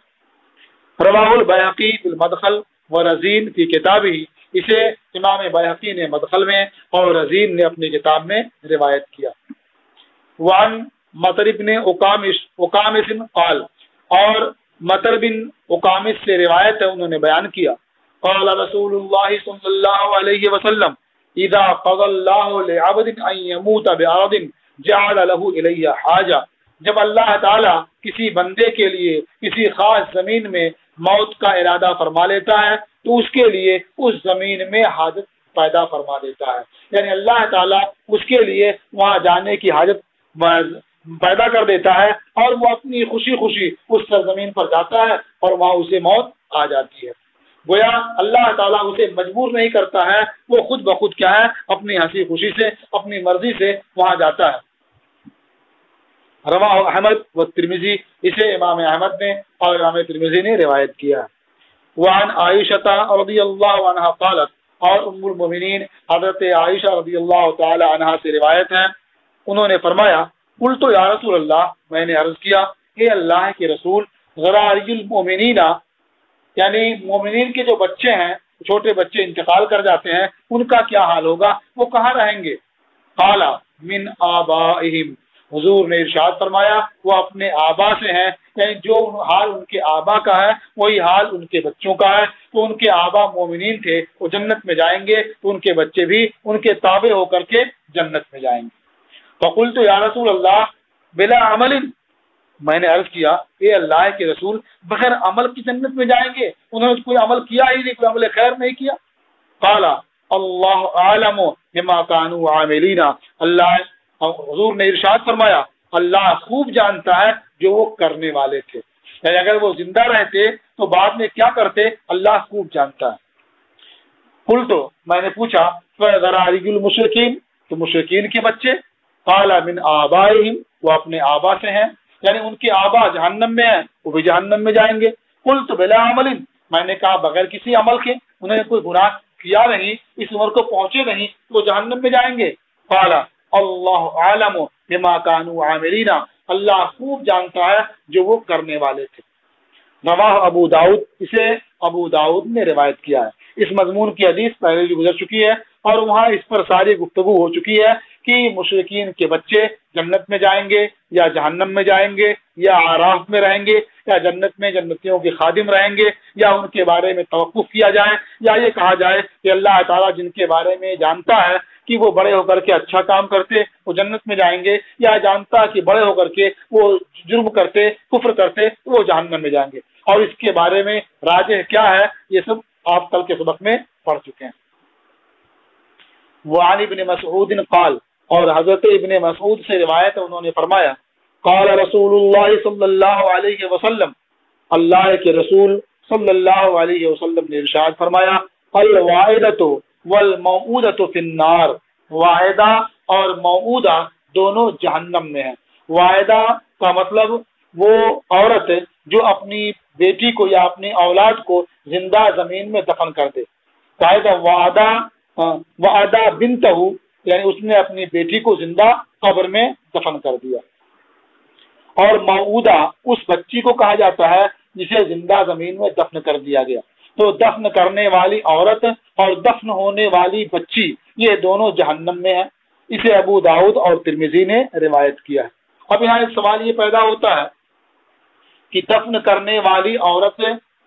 رواہ البیہقی فی المدخل و رزین فی کتابہ، اسے امام بیہقی نے مدخل میں اور رزین نے اپنی کتاب میں روایت کیا. وعن مطر بن اقامس قال، اور مطر بن اقامس سے روایت ہے، انہوں نے بیان کیا. قال رسول اللہ صلی اللہ علیہ وسلم اذا قضى الله لعبد ان يموت بارض جعل له الیہ حاجہ، جب اللہ تعالی کسی بندے کے لیے کسی خاص زمین میں موت کا ارادہ فرما لیتا ہے تو اس کے لیے اس زمین میں حاجت پیدا فرما دیتا ہے. یعنی اللہ تعالیٰ اس کے لیے وہاں جانے کی حاجت پیدا کر دیتا ہے، اور وہ اپنی خوشی خوشی اس سرزمین پر جاتا ہے اور وہاں اسے موت آ جاتی ہے. گویا اللہ تعالیٰ اسے مجبور نہیں کرتا ہے، وہ خود بخود کیا ہے، اپنی ہنسی خوشی سے، اپنی مرضی سے وہاں جاتا ہے. رواہ احمد و ترمذی، اسے امام احمد نے اور امام ترمذی نے روایت کیا. وعن عائشہ رضی اللہ عنہا قالت، اور ام المؤمنین حضرت عائشہ رضی اللہ تعالی عنہا سے روایت ہے، انہوں نے فرمایا قلت یا رسول اللہ، میں نے عرض کیا اے اللہ کے رسول، ذراری المؤمنین، یعنی مومنین کے جو بچے ہیں، چھوٹے بچے انتقال کر جاتے ہیں، ان کا کیا حال ہوگا، وہ کہاں رہیں گے؟ قال من آبائہم، حضور نے ارشاد فرمایا وہ اپنے آبا سے ہیں، یعنی جو حال ان کے آبا کا ہے وہی حال ان کے بچوں کا ہے. تو ان کے آبا مومنین تھے، وہ جنت میں جائیں گے، تو ان کے بچے بھی ان کے تابع ہو کر کے جنت میں جائیں گے. فقلت یا رسول اللہ بلا عمل، میں نے عرض کیا اے اللہ کے رسول، بغیر عمل کی جنت میں جائیں گے؟ انہوں نے کوئی عمل کیا ہی نہیں، کوئی عمل خیر نہیں کیا. قال اللہ عالم بما كانوا عاملین، اللہ، حضور نے ارشاد فرمایا اللہ خوب جانتا ہے جو وہ کرنے والے تھے، یعنی اگر وہ زندہ رہتے تو بعد میں کیا کرتے اللہ خوب جانتا ہے. قلت، میں نے پوچھا فذرارج المشرکین، تو مشرکین کے بچے؟ قال من آبائہم، وہ اپنے آبا سے ہیں، یعنی ان کے آبا جہنم میں ہیں، وہ بھی جہنم میں جائیں گے. قلت بلا عمل، میں نے کہا بغیر کسی عمل کے، انہوں نے کوئی گناہ کیا نہیں، اس عمر کو پہنچے نہیں، تو وہ جہنم میں جائیں گے. قال اللہ عالم بما كانوا عاملین، اللہ خوب جانتا ہے جو وہ کرنے والے تھے. رواہ ابو داؤد، اسے ابو داؤد نے روایت کیا ہے. اس مضمون کی حدیث پہلے بھی گزر چکی ہے اور وہاں اس پر ساری گفتگو ہو چکی ہے کہ مشرکین کے بچے جنت میں جائیں گے یا جہنم میں جائیں گے، یا اعراف میں رہیں گے، یا جنت میں جنتیوں کے خادم رہیں گے، یا ان کے بارے میں توقف کیا جائے، یا یہ کہا جائے کہ اللہ تعالیٰ جن کے بارے میں جانتا ہے کہ وہ بڑے ہو کر کے اچھا کام کرتے وہ جنت میں جائیں گے، یا جانتا کہ بڑے ہو کر کے وہ جرم کرتے کفر کرتے وہ جہنم میں جائیں گے۔ اور اس کے بارے میں راجح کیا ہے یہ سب آپ کل کے سبق میں پڑھ چکے ہیں۔ وعن ابن مسعود قال، اور حضرت ابن مسعود سے روایت ہے، انہوں نے فرمایا قال رسول اللہ صلی اللہ علیہ وسلم، اللہ کے رسول صلی اللہ علیہ وسلم نے ارشاد فرمایا الواعدۃ والموعودۃ فی النار، واعدہ اور موعودہ دونوں جہنم میں ہیں۔ واعدہ کا مطلب وہ عورت جو اپنی بیٹی کو یا اپنی اولاد کو زندہ زمین میں دفن کر دے، وعدہ بنتہ یعنی اس نے اپنی بیٹی کو زندہ قبر میں دفن کر دیا، اور موعودہ اس بچی کو کہا جاتا ہے جسے زندہ زمین میں دفن کر دیا گیا۔ تو دفن کرنے والی عورت اور دفن ہونے والی بچی یہ دونوں جہنم میں ہیں۔ اسے ابو داؤد اور ترمذی نے روایت کیا ہے۔ اب یہاں ایک سوال یہ پیدا ہوتا ہے کہ دفن کرنے والی عورت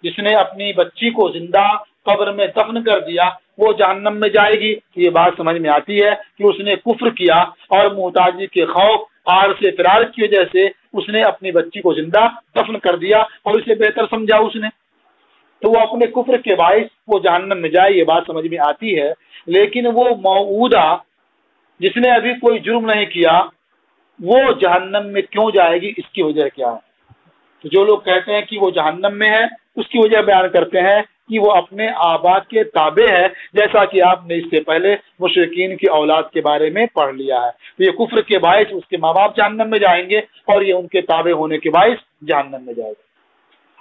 جس نے اپنی بچی کو زندہ قبر میں دفن کر دیا وہ جہنم میں جائے گی؟ یہ بات سمجھ میں آتی ہے کہ اس نے کفر کیا اور محتاجی کے خوف آر سے فرار کی وجہ سے اس نے اپنی بچی کو زندہ دفن کر دیا اور اسے بہتر سمجھا اس نے، تو وہ اپنے کفر کے باعث وہ جہنم میں جائے، یہ بات سمجھ میں آتی ہے۔ لیکن وہ موعودہ جس نے ابھی کوئی جرم نہیں کیا وہ جہنم میں کیوں جائے گی؟ اس کی وجہ کیا ہے؟ تو جو لوگ کہتے ہیں کہ وہ جہنم میں ہے اس کی وجہ بیان کرتے ہیں کہ وہ اپنے آبا کے تابع ہے، جیسا کہ آپ نے اس سے پہلے مشرکین کی اولاد کے بارے میں پڑھ لیا ہے۔ تو یہ کفر کے باعث اس کے ماں باپ جہنم میں جائیں گے اور یہ ان کے تابع ہونے کے باعث جہنم میں جائے گا۔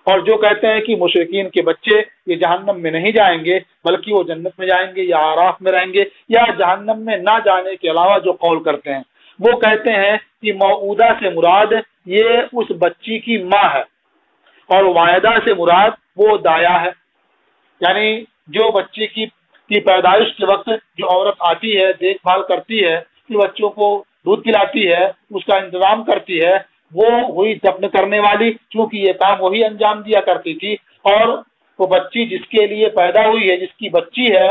اور جو کہتے ہیں کہ مشرکین کے بچے یہ جہنم میں نہیں جائیں گے بلکہ وہ جنت میں جائیں گے یا اعراف میں رہیں گے، یا جہنم میں نہ جانے کے علاوہ جو قول کرتے ہیں وہ کہتے ہیں کہ موعودہ سے مراد یہ اس بچی کی ماں ہے، اور واعدہ سے مراد وہ دایا ہے، یعنی جو بچی کی پیدائش کے وقت جو عورت آتی ہے دیکھ بھال کرتی ہے کہ بچوں کو دودھ پلاتی ہے اس کا انتظام کرتی ہے، وہ ہوئی دفن کرنے والی، کیونکہ یہ کام وہی انجام دیا کرتی تھی۔ اور وہ بچی جس کے لیے پیدا ہوئی ہے جس کی بچی ہے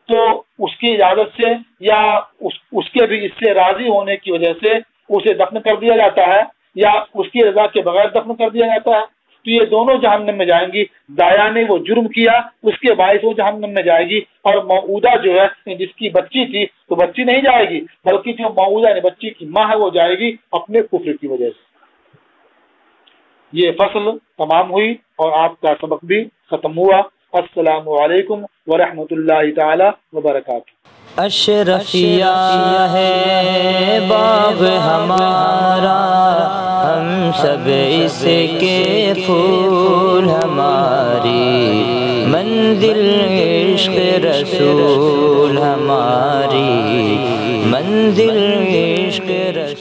تو اس کی اجازت سے یا اس کے بھی اس سے راضی ہونے کی وجہ سے اسے دفن کر دیا جاتا ہے یا اس کی رضا کے بغیر دفن کر دیا جاتا ہے، تو یہ دونوں جہنم میں جائیں گی۔ دایا نے وہ جرم کیا اس کے باعث وہ جہنم میں جائے گی، اور موعودہ جو ہے جس کی بچی تھی تو بچی نہیں جائے گی بلکہ جو موعودہ نے بچی کی ماں ہے وہ جائے گی اپنے کفر کی وجہ سے۔ یہ فصل تمام ہوئی اور آپ کا سبق بھی ختم ہوا۔ السلام علیکم ورحمۃ اللہ تعالی وبرکاتہ۔ اشرفیہ ہے باغ ہمارا، ہم سب اس کے پھول، ہماری منزل عشق رسول، ہماری منزل عشق رسول۔